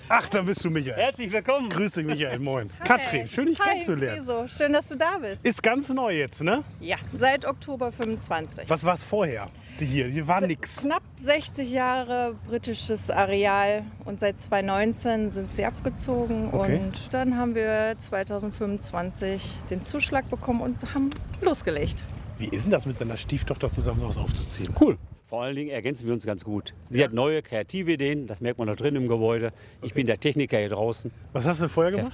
Ach, da bist du Michael. Herzlich willkommen. Grüß dich, Michael. Moin. Katrin, schön dich kennenzulernen. Wieso? Schön, dass du da bist. Ist ganz neu jetzt, ne? Ja, seit Oktober 25. Was war es vorher? Hier war nix. Knapp 60 Jahre britisches Areal und seit 2019 sind sie abgezogen. Okay. Und dann haben wir 2025 den Zuschlag bekommen und haben losgelegt. Wie ist denn das mit seiner Stieftochter zusammen sowas aufzuziehen? cool. Vor allen Dingen ergänzen wir uns ganz gut. Sie hat neue, kreative Ideen, das merkt man da drin im Gebäude. Ich bin der Techniker hier draußen. Was hast du vorher gemacht?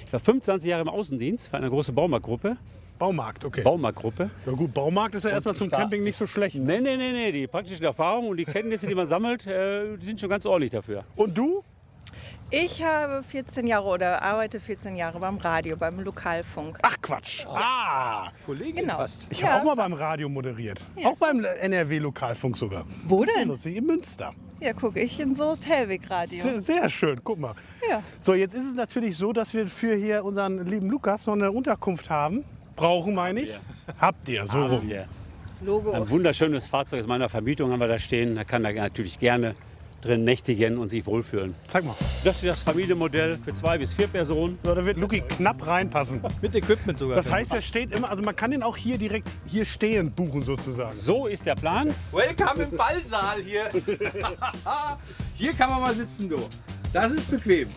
Ich war 25 Jahre im Außendienst für eine große Baumarktgruppe. Baumarkt, okay. Baumarktgruppe. Ja gut, Baumarkt ist ja erstmal ich zum war- Camping nicht so schlecht. Nee. Die praktischen Erfahrungen und die Kenntnisse, die man sammelt, die sind schon ganz ordentlich dafür. Und du? Ich habe 14 Jahre oder arbeite 14 Jahre beim Radio, beim Lokalfunk. Ach Quatsch. Kollegin Genau. fast. Ich habe auch mal beim Radio moderiert. Auch beim NRW-Lokalfunk sogar. Wo Das ist denn? lustig, in Münster. Ja, gucke ich in Soest-Hellwig-Radio. Sehr, sehr schön, guck mal. Ja. So, jetzt ist es natürlich so, dass wir für hier unseren lieben Lukas noch eine Unterkunft haben. Brauchen, meine ich. Habt ihr, so rum. Ja. Logo. Ein wunderschönes Fahrzeug aus meiner Vermietung haben wir da stehen. Da kann er natürlich gerne drin nächtigen und sich wohlfühlen. Zeig mal. Das ist das Familienmodell für 2 bis 4 Personen. So, da wird Luki knapp reinpassen. Mit Equipment sogar. Das heißt, er steht immer, also man kann den auch hier direkt hier stehend buchen sozusagen. So ist der Plan. Welcome im Ballsaal hier. Hier kann man mal sitzen, du. Das ist bequem.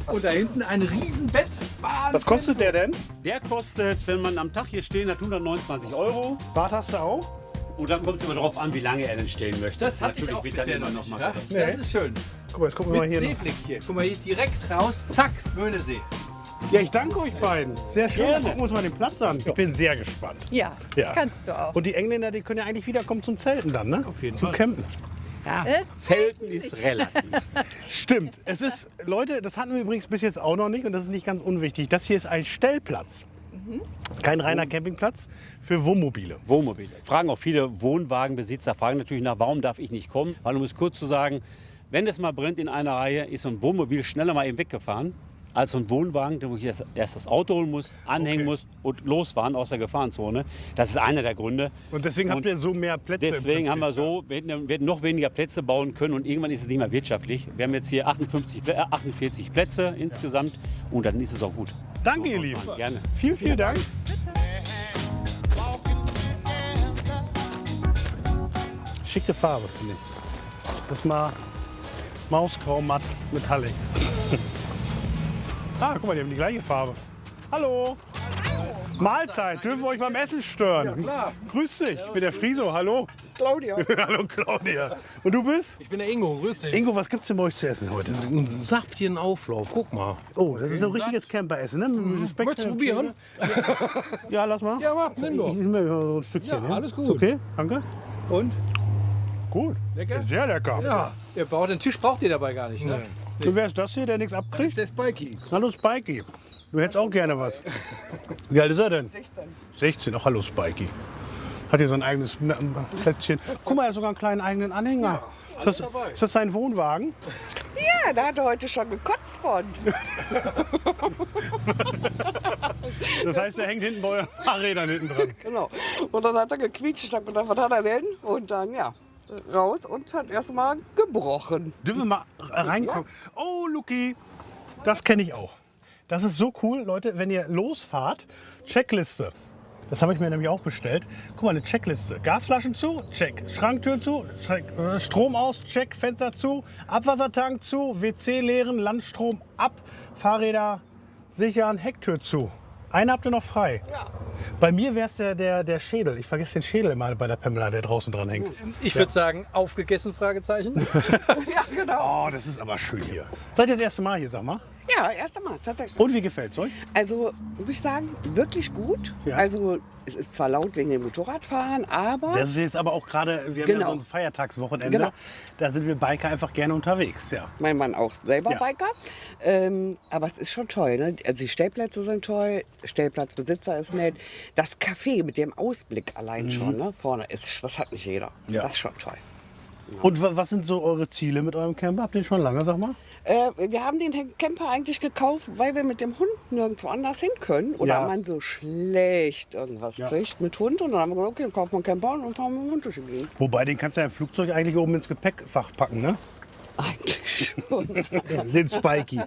Und da hinten ein Riesenbett. Wahnsinn. Was kostet der denn? Der kostet, wenn man am Tag hier stehen hat, 129 €. Bad hast du auch? Und dann kommt es immer darauf an, wie lange er denn stehen möchte. Das hatte ich Natürlich auch wird dann bisher immer noch nicht. mal Ja? gerecht. Das ist schön. Guck mal, jetzt gucken wir mal Mit hier noch. Seeblick hier. Guck mal, hier direkt raus. Zack, Möhnesee. Ja, ich danke euch beiden. Sehr schön. Gerne. Dann gucken wir uns mal den Platz an. Ich bin sehr gespannt. Ja, Ja. kannst du auch. Und die Engländer, die können ja eigentlich wiederkommen zum Zelten dann, ne? Auf jeden zum Fall. Campen. Ja, Zelten ist relativ. Stimmt. Es ist, Leute, das hatten wir übrigens bis jetzt auch noch nicht und das ist nicht ganz unwichtig. Das hier ist ein Stellplatz. Das ist kein reiner Campingplatz für Wohnmobile. Wohnmobile. Fragen auch viele Wohnwagenbesitzer, fragen natürlich nach, warum darf ich nicht kommen? Weil, um es kurz zu sagen, wenn es mal brennt in einer Reihe, ist so ein Wohnmobil schneller mal eben weggefahren, als so ein Wohnwagen, wo ich erst das Auto holen muss, anhängen muss und losfahren aus der Gefahrenzone. Das ist einer der Gründe. Und deswegen habt ihr so mehr Plätze. Deswegen haben wir so, wir hätten noch weniger Plätze bauen können und irgendwann ist es nicht mehr wirtschaftlich. Wir haben jetzt hier 48 Plätze insgesamt und dann ist es auch gut. Danke, ihr Lieben. Gerne. Vielen Dank. Schicke Farbe, finde ich. Das ist mal Mausgrau matt metallic. Ah, guck mal, die haben die gleiche Farbe. Hallo. Mahlzeit, dürfen wir euch beim Essen stören? Ja, klar. Grüß dich, ich bin der Friso, hallo. Claudia. Hallo Claudia. Und du bist? Ich bin der Ingo, grüß dich. Ingo, was gibt's denn bei euch zu essen heute? Ein saftigen Auflauf, guck mal. Oh, das ist so ein richtiges Camperessen, ne? Mit Speck. Möchtest du probieren? Ja, lass mal. Ja, mach, nimm doch. Ich nehme mir so ein Stückchen. Ja, alles gut. Ist okay, danke. Und? Gut. Lecker? Sehr lecker. Ja, den Tisch braucht ihr dabei gar nicht, ne? Du wärst das hier, der nichts abkriegt? Das ist der Spikey. Hallo Spikey. Du hättest auch gerne was. Wie alt ist er denn? 16. 16, ach hallo Spikey. Hat hier so ein eigenes Plätzchen. Guck mal, er hat sogar einen kleinen eigenen Anhänger. Ist das sein Wohnwagen? Ja, da hat er heute schon gekotzt worden. Das heißt, er hängt hinten bei euren Fahrrädern hinten dran. Genau. Und dann hat er gequietscht. Ich hab gedacht, was hat er denn? Und dann, ja, raus und hat erstmal gebrochen. Dürfen wir mal reinkommen? Oh, Luki, das kenne ich auch. Das ist so cool, Leute, wenn ihr losfahrt, Checkliste. Das habe ich mir nämlich auch bestellt. Guck mal, eine Checkliste. Gasflaschen zu, check. Schranktür zu, check. Strom aus, check. Fenster zu, Abwassertank zu, WC leeren, Landstrom ab, Fahrräder sichern, Hecktür zu. Eine habt ihr noch frei. Ja. Bei mir wäre es der Schädel. Ich vergesse den Schädel immer bei der Pamela, der draußen dran hängt. Ich würde sagen, aufgegessen, Fragezeichen. Ja, genau. Oh, das ist aber schön hier. Seid ihr das erste Mal hier, sag mal? Ja, erst einmal, tatsächlich. Und wie gefällt's euch? Also, würde ich sagen, wirklich gut. Ja. Also, es ist zwar laut wegen dem Motorradfahren, aber... Das ist jetzt aber auch gerade, wir haben ja so ein Feiertagswochenende. Genau. Da sind wir Biker einfach gerne unterwegs. Ja. Mein Mann auch selber Ja. Biker. Aber es ist schon toll. Ne? Also die Stellplätze sind toll, Stellplatzbesitzer ist nett. Das Café mit dem Ausblick allein schon, ne? Vorne, das hat nicht jeder. Ja. Das ist schon toll. Und was sind so eure Ziele mit eurem Camper? Habt ihr den schon lange, sag mal? Wir haben den Camper eigentlich gekauft, weil wir mit dem Hund nirgendwo anders hin können. Oder Ja. man so schlecht irgendwas kriegt mit Hund. Und dann haben wir gesagt, okay, kaufen wir einen Camper und fahren mit dem Hund durch die Gegend. Wobei, den kannst du ja im Flugzeug eigentlich oben ins Gepäckfach packen, ne? Eigentlich schon. Den Spikey.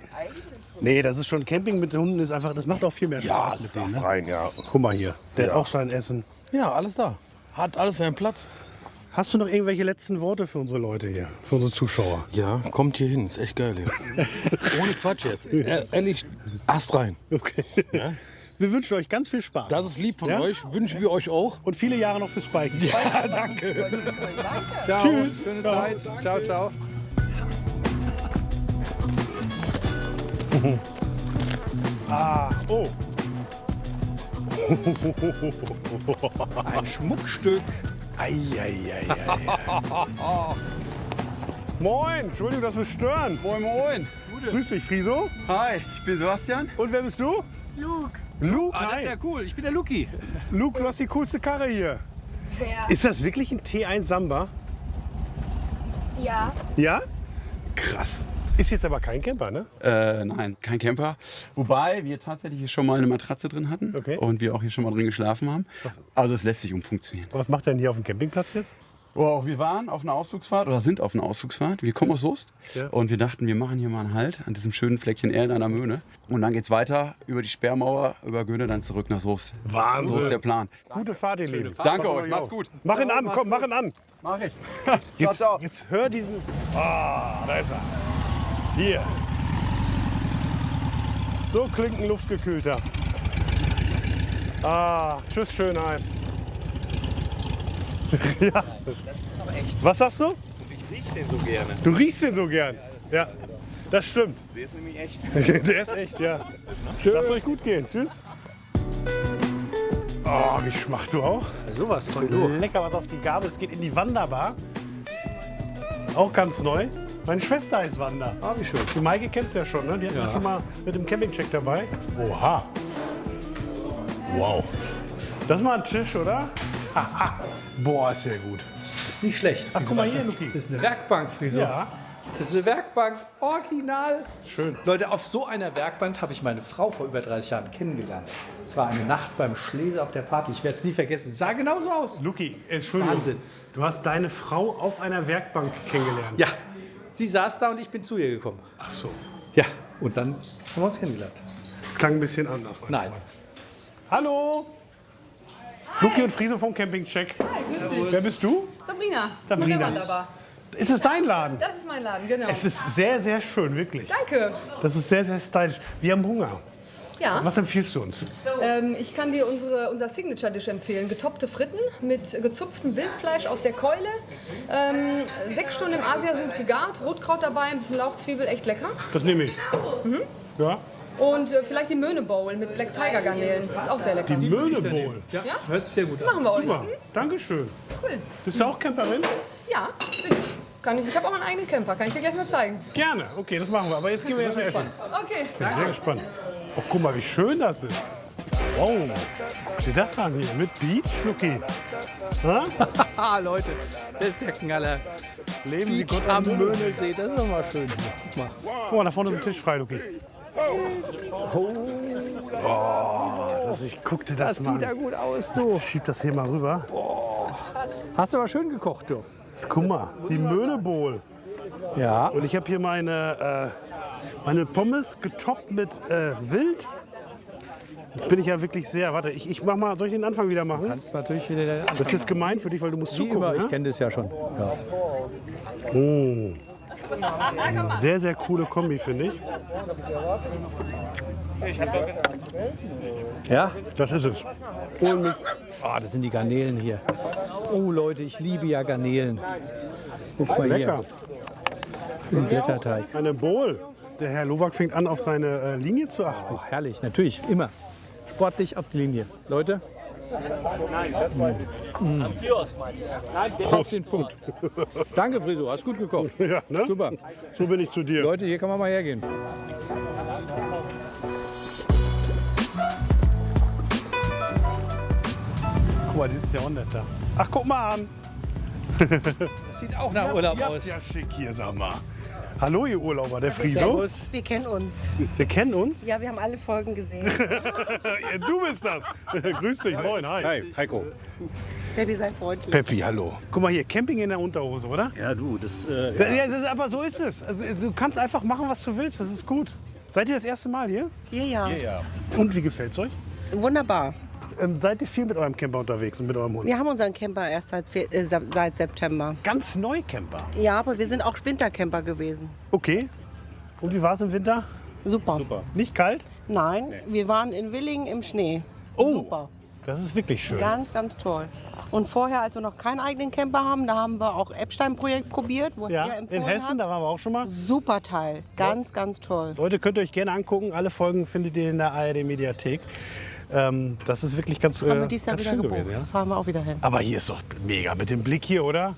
Nee, das ist schon Camping mit Hunden, ist einfach, das macht auch viel mehr Spaß. Ja, mit das denen, darf rein, ja. Guck mal hier, der Ja. hat auch sein Essen. Ja, alles da. Hat alles seinen Platz. Hast du noch irgendwelche letzten Worte für unsere Leute hier, für unsere Zuschauer? Ja, kommt hier hin, ist echt geil hier. Ohne Quatsch jetzt. Ehrlich, Ast rein. Okay. Ja? Wir wünschen euch ganz viel Spaß. Das ist lieb von Ja? euch, wünschen wir euch auch. Und viele Jahre noch für Spikey. Ja, danke. Ciao. Tschüss. Schöne Ciao. Zeit. Ciao, ciao. Ah, oh. Ein Schmuckstück. Eieiei. Moin, Entschuldigung, dass wir stören. Moin, moin. Grüß dich, Friso. Hi, ich bin Sebastian. Und wer bist du? Luke. Luke, Ah, das hi. ist ja cool. Ich bin der Luki. Luke, du hast die coolste Karre hier. Ja. Ist das wirklich ein T1 Samba? Ja. Ja? Krass. Ist jetzt aber kein Camper, ne? Nein, kein Camper. Wobei wir tatsächlich hier schon mal eine Matratze drin hatten und wir auch hier schon mal drin geschlafen haben. Also es lässt sich umfunktionieren. Was macht er denn hier auf dem Campingplatz jetzt? Oh, wir waren auf einer Ausflugsfahrt oder sind auf einer Ausflugsfahrt. Wir kommen aus Soest und wir dachten, wir machen hier mal einen Halt an diesem schönen Fleckchen Erde an der Möhne. Und dann geht's weiter über die Sperrmauer, über Göne, dann zurück nach Soest. Wahnsinn. So ist der Plan. Gute Fahrt, ihr Lieben. Danke euch, macht's gut. Mach ihn an, komm, mach ihn an. Mach ich. Jetzt hör diesen... Ah, da ist er. Hier. So klingt ein luftgekühlter. Ah, tschüss Schönheit. Ja. Was sagst du? Ich riech den so gerne. Du riechst den so gern. Ja, das stimmt. Der ist nämlich echt. Der ist echt, ja. Lasst euch gut gehen. Tschüss. Oh, wie schmacht du auch? Sowas von du. Lecker was auf die Gabel. Es geht in die Wanderbar. Auch ganz neu. Meine Schwester heißt Wanda. Ah, wie schön. Die Maike kennst du ja schon, ne? Die hatten wir schon mal mit dem Campingcheck dabei. Oha. Wow. Das ist mal ein Tisch, oder? Boah, ist sehr gut. Ist nicht schlecht. Ach, guck mal hier, Luki. Das ist eine Werkbank, Friso. Ja. Das ist eine Werkbank, original. Schön. Leute, auf so einer Werkbank habe ich meine Frau vor über 30 Jahren kennengelernt. Es war eine Nacht beim Schläser auf der Party. Ich werde es nie vergessen. Es sah genauso aus. Luki, Entschuldigung. Wahnsinn. Du hast deine Frau auf einer Werkbank kennengelernt. Ja, sie saß da und ich bin zu ihr gekommen. Ach so. Ja, und dann haben wir uns kennengelernt. Das klang ein bisschen anders. Nein. Hallo. Luki und Friso vom Campingcheck. Wer bist du? Sabrina. Sabrina. Wunderbar. Ist es dein Laden? Das ist mein Laden, genau. Es ist sehr, sehr schön, wirklich. Danke. Das ist sehr, sehr stylisch. Wir haben Hunger. Ja. Was empfiehlst du uns? Ich kann dir unser Signature-Dish empfehlen. Getoppte Fritten mit gezupftem Wildfleisch aus der Keule. 6 Stunden im Asiasud gegart, Rotkraut dabei, ein bisschen Lauchzwiebel, echt lecker. Das nehme ich. Mhm. Ja. Und vielleicht die Möhne Bowl mit Black Tiger Garnelen. Ist auch sehr lecker. Die Möhne Bowl. Ja? Hört sich sehr gut an. Machen wir euch. Super. Dankeschön. Cool. Bist du auch Camperin? Ja, bin ich. Ich habe auch einen eigenen Camper. Kann ich dir gleich mal zeigen. Gerne. Okay, das machen wir. Aber jetzt gehen wir erstmal essen. Okay. Ich bin sehr gespannt. Oh, guck mal, wie schön das ist. Wow. Was ist das an hier? Mit Beach, Luki? Haha, Leute, das ist der Knaller. Leben Sie Beach Gott am Möhnesee, das ist doch mal schön. Guck mal. Guck mal, da vorne ist ein Tisch frei, Luki. Oh, ich guckte das mal an. Sieht ja gut aus, du. Jetzt schieb das hier mal rüber. Hast du aber schön gekocht, du. Jetzt guck mal, die Möhne Bowl. Ja. Und ich habe hier meine Pommes getoppt mit Wild. Jetzt bin ich ja wirklich sehr. Warte, ich mach mal. Soll ich den Anfang wieder machen? Kannst natürlich wieder den Anfang Das ist jetzt gemein für dich, weil du musst zugucken. immer, Ja? ich kenne das ja schon. Ja. Oh. Eine sehr, sehr coole Kombi, finde ich. Ja? Das ist es. Hol mich. Oh, das sind die Garnelen hier. Oh Leute, ich liebe ja Garnelen. Guck mal Lecker. hier. Im Blätterteig. Eine Bowl. Der Herr Lowak fängt an, auf seine Linie zu achten. Oh, herrlich, natürlich, immer. Sportlich auf die Linie. Leute. Prost. Den Punkt. Danke, Friso, hast gut gekocht. Ja, ne? Super. So bin ich zu dir. Leute, hier kann man mal hergehen. Guck mal, dieses Jahrhundert da. Ach, guck mal an. Das sieht auch nach Urlaub Ihr habt aus. ja schick hier, sag mal. Hallo, ihr Urlauber, der Friso. Wir kennen uns. Wir kennen uns? Ja, wir haben alle Folgen gesehen. Ja, du bist das. Grüß dich, moin, hi. Hi, Heiko. Baby, sei freundlich. Peppi, hallo. Guck mal hier, Camping in der Unterhose, oder? Ja, du, das. Aber so ist es. Also, du kannst einfach machen, was du willst, das ist gut. Seid ihr das erste Mal hier? Ja. Und wie gefällt's euch? Wunderbar. Seid ihr viel mit eurem Camper unterwegs und mit eurem Hund? Wir haben unseren Camper erst seit September. Ganz neu Camper? Ja, aber wir sind auch Wintercamper gewesen. Okay. Und wie war es im Winter? Super. Nicht kalt? Nein, wir waren in Willingen im Schnee. Oh, Super. das ist wirklich schön. Ganz, ganz toll. Und vorher, als wir noch keinen eigenen Camper haben, da haben wir auch Epstein-Projekt probiert, wo es Ja, ihr empfohlen in Hessen, habt. da waren wir auch schon mal. Super Teil. Ganz, ganz toll. Leute, könnt ihr euch gerne angucken. Alle Folgen findet ihr in der ARD-Mediathek. Das ist wirklich ganz, Haben wir dieses Jahr ganz wieder schön gebucht. gewesen. Ja? Fahren wir auch wieder hin. Aber hier ist doch mega mit dem Blick hier, oder?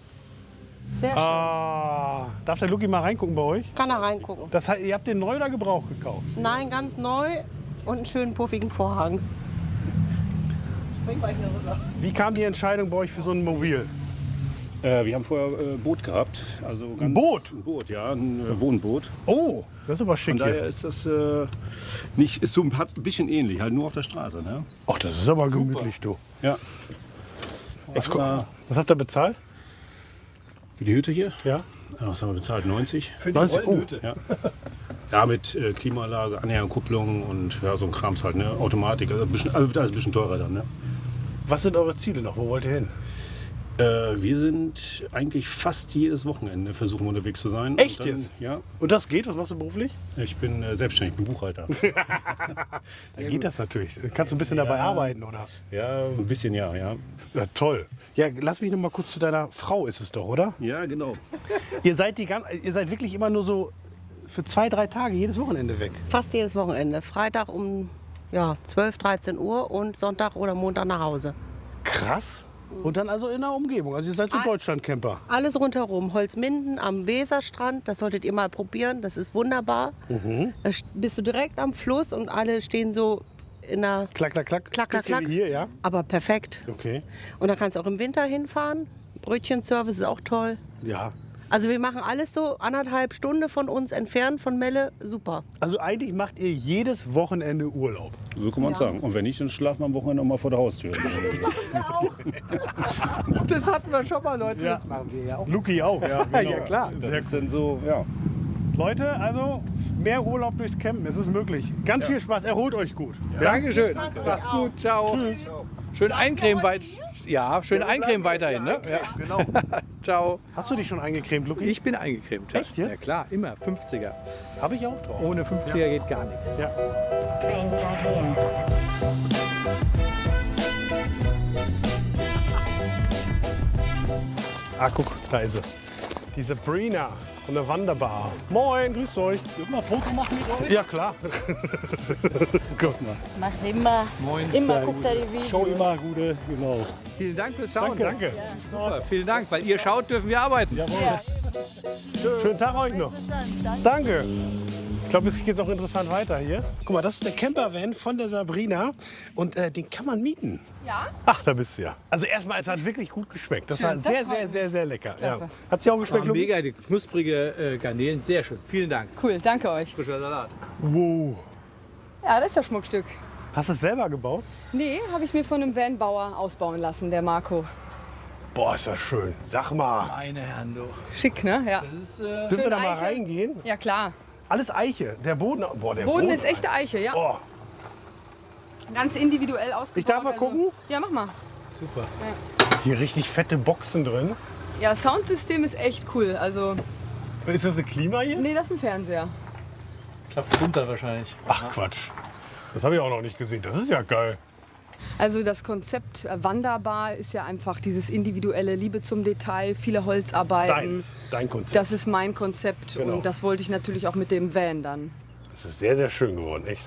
Sehr schön. Darf der Luki mal reingucken bei euch? Kann er reingucken. Das heißt, ihr habt den neu oder Gebrauch gekauft? Nein, ganz neu und einen schönen puffigen Vorhang. Spring mal hier rüber. Wie kam die Entscheidung bei euch für so ein Mobil? Wir haben vorher Boot gehabt. Also ganz, Ein Boot? Ein Boot, ja, ein Wohnboot. Oh, das ist aber schick Von daher hier. ist das nicht, ist so ein bisschen ähnlich, halt nur auf der Straße. Ne? Ach, das ist aber gemütlich, du. Ja. Was habt ihr bezahlt? Für die Hütte hier? Ja. Was haben wir bezahlt? 90? Für die 90? Rollenhütte? Ja. Ja, mit Klimaanlage, Anhängerkupplung und ja, so ein Krams halt, ne? Automatik, also alles ein bisschen teurer dann. Ne? Was sind eure Ziele noch? Wo wollt ihr hin? Wir sind eigentlich fast jedes Wochenende versuchen unterwegs zu sein. Echt Und dann, jetzt? Ja. Und das geht? Was machst du beruflich? Ich bin selbstständig, bin Buchhalter. Dann geht das natürlich. Kannst du ein bisschen dabei arbeiten, oder? Ja, ein bisschen ja. Ja, toll. Ja, lass mich noch mal kurz zu deiner Frau, ist es doch, oder? Ja, genau. Ihr seid wirklich immer nur so für 2-3 Tage jedes Wochenende weg. Fast jedes Wochenende. Freitag um 12, 13 Uhr und Sonntag oder Montag nach Hause. Krass. Und dann also in der Umgebung. Also ihr seid so Deutschland-Camper. Alles rundherum. Holzminden am Weserstrand, das solltet ihr mal probieren. Das ist wunderbar. Da bist du direkt am Fluss und alle stehen so in der... Klack, klack, klack. Klack, klack, Bisschen klack. wie hier, ja? Aber perfekt. Okay. Und da kannst du auch im Winter hinfahren. Brötchenservice ist auch toll. Ja. Also wir machen alles so 1,5 Stunden von uns entfernt von Melle. Super. Also eigentlich macht ihr jedes Wochenende Urlaub. So kann man sagen. Und wenn nicht, dann schlafen wir am Wochenende auch mal vor der Haustür. Das hatten wir schon mal, Leute. Ja. Das machen wir ja auch. Luki auch, ja. Genau. Ja, klar. Das ist dann so, ja. Leute, also mehr Urlaub durchs Campen, es ist möglich. Ganz viel Spaß, erholt euch gut. Dankeschön. Mach's gut. Ciao. Tschüss. Schön eincremen schön eincremen weiterhin. Ne? Ja. Genau. Ciao. Hast du dich schon eingecremt, Luki? Ich bin eingecremt. Echt jetzt? Ja klar, immer. 50er. Habe ich auch drauf. Ohne 50er geht gar nichts. Ja. Ah, guck, da ist sie. Die Sabrina von der Wanderbar. Moin, grüßt euch. Dürfen wir ein Foto machen mit euch? Ja, klar. Guck mal. Mach's immer. Moin. Immer guckt er die Videos. Schau immer, gute, genau. Vielen Dank fürs Schauen. Danke. Super, vielen Dank. Weil ihr schaut, dürfen wir arbeiten. Schönen Tag euch noch. Danke. Ich glaube, es geht jetzt auch interessant weiter hier. Guck mal, das ist der Campervan von der Sabrina und den kann man mieten. Ja? Ach, da bist du ja. Also erstmal, es hat wirklich gut geschmeckt. Das Schön, war das sehr, freut sehr, mich. sehr, sehr lecker. Ja. Klasse. Hat sie auch geschmeckt, Luki? Mega, die knusprige Garnelen. Sehr schön. Vielen Dank. Cool, danke euch. Frischer Salat. Wow. Ja, das ist das Schmuckstück. Hast du es selber gebaut? Nee, habe ich mir von einem Vanbauer ausbauen lassen, der Marco. Boah, ist das schön. Sag mal. Meine Herren, du. Schick, ne? Ja. Das ist, Dürfen wir da mal Eiche. reingehen? Ja, klar. Alles Eiche. Der Boden, boah, der Boden ist echte Eiche, ja. Oh. Ganz individuell ausgebaut. Ich darf mal gucken? Ja, mach mal. Super. Hier richtig fette Boxen drin. Ja, Soundsystem ist echt cool. Also, Ist das eine Klima hier? nee, das ist ein Fernseher. Klappt runter wahrscheinlich. Ach Quatsch. Das habe ich auch noch nicht gesehen. Das ist ja geil. Also das Konzept Wanderbar ist ja einfach dieses individuelle Liebe zum Detail, viele Holzarbeiten. Dein Konzept. Das ist mein Konzept Genau. und das wollte ich natürlich auch mit dem Van dann. Das ist sehr, sehr schön geworden, echt.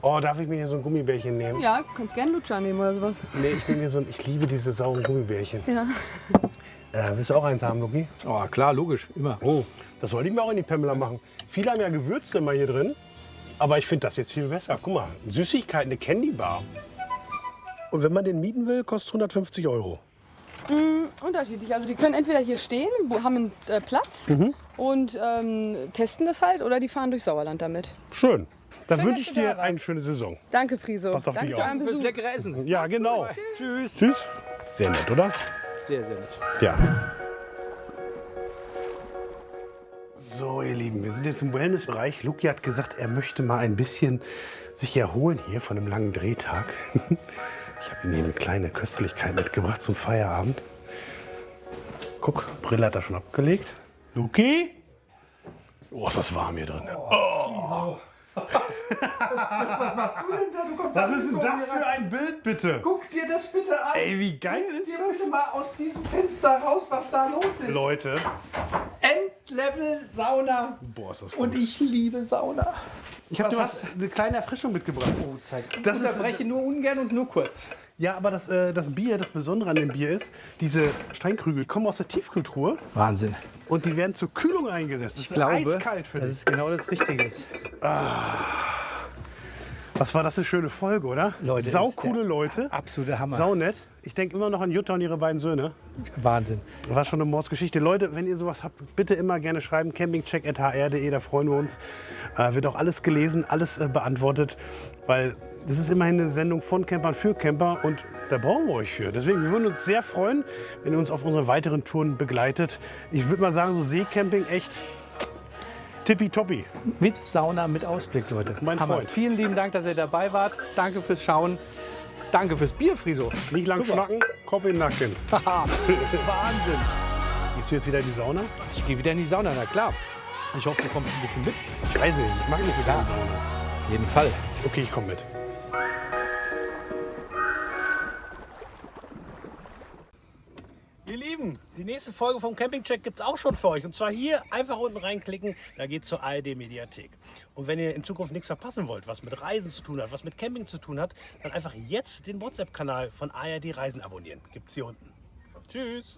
Oh, darf ich mir hier so ein Gummibärchen nehmen? Ja, kannst gerne Lutscher nehmen oder sowas. Nee, ich liebe diese sauren Gummibärchen. Ja. Willst du auch eins haben, Luki? Oh, klar, logisch, immer. Oh, das wollte ich mir auch in die Pamela machen. Viele haben ja Gewürze immer hier drin. Aber ich finde das jetzt viel besser. Guck mal, Süßigkeiten, eine Candy Bar. Und wenn man den mieten will, kostet 150 €. Unterschiedlich. Also die können entweder hier stehen, haben einen Platz und testen das halt oder die fahren durch Sauerland damit. Schön. Dann Schön, wünsche dass ich du da dir eine schöne Saison. Danke, Friso. Pass auf Danke dich für auf. euren Fürs Besuch. leckere Essen. Ja, genau. Tschüss. Tschüss. Sehr nett, oder? Sehr, sehr nett. Ja. So, ihr Lieben, wir sind jetzt im Wellnessbereich. Luki hat gesagt, er möchte mal ein bisschen sich erholen hier von einem langen Drehtag. Ich habe ihm hier eine kleine Köstlichkeit mitgebracht zum Feierabend. Guck, Brille hat er schon abgelegt. Luki? Oh, ist das warm hier drin. Oh. Was machst du denn da? Du kommst Was ist denn das für ein Bild, bitte? Guck dir das bitte an. Ey, wie geil ist Guck dir bitte mal aus diesem Fenster raus, was da los ist. Leute. Endlevel Sauna. Boah, ist das gut. Und ich liebe Sauna. Ich habe dir Was eine kleine Erfrischung mitgebracht. Oh, zeig. Das Ich ist- unterbreche nur ungern und nur kurz. Ja, aber das Bier, das Besondere an dem Bier ist, diese Steinkrügel kommen aus der Tiefkühltruhe Wahnsinn. und die werden zur Kühlung eingesetzt. Das Ich ist glaube, eiskalt für dass dich. es genau das Richtige ist. Was war das eine schöne Folge, oder? Leute, saucoole ist der Leute. Absoluter Hammer. Saunett. Ich denke immer noch an Jutta und ihre beiden Söhne. Wahnsinn. War schon eine Mordsgeschichte. Leute, wenn ihr sowas habt, bitte immer gerne schreiben. campingcheck@hr.de, da freuen wir uns. Wird auch alles gelesen, alles beantwortet. Weil das ist immerhin eine Sendung von Campern für Camper und da brauchen wir euch für. Deswegen, wir würden uns sehr freuen, wenn ihr uns auf unseren weiteren Touren begleitet. Ich würde mal sagen, so Seecamping echt tippitoppi. Mit Sauna, mit Ausblick, Leute. Mein Hammer. Freund. Vielen lieben Dank, dass ihr dabei wart. Danke fürs Schauen. Danke fürs Bier, Friso. Nicht lang Super. schnacken, Kopf in den Nacken. Wahnsinn. Gehst du jetzt wieder in die Sauna? Ich gehe wieder in die Sauna, na klar. Ich hoffe, du kommst ein bisschen mit. Ich weiß nicht, ich mag nicht so gerne Sauna. Auf jeden Fall. Okay, ich komme mit. Ihr Lieben, die nächste Folge vom Campingcheck gibt es auch schon für euch. Und zwar hier einfach unten reinklicken, da geht es zur ARD-Mediathek. Und wenn ihr in Zukunft nichts verpassen wollt, was mit Reisen zu tun hat, was mit Camping zu tun hat, dann einfach jetzt den WhatsApp-Kanal von ARD Reisen abonnieren. Gibt's hier unten. Tschüss.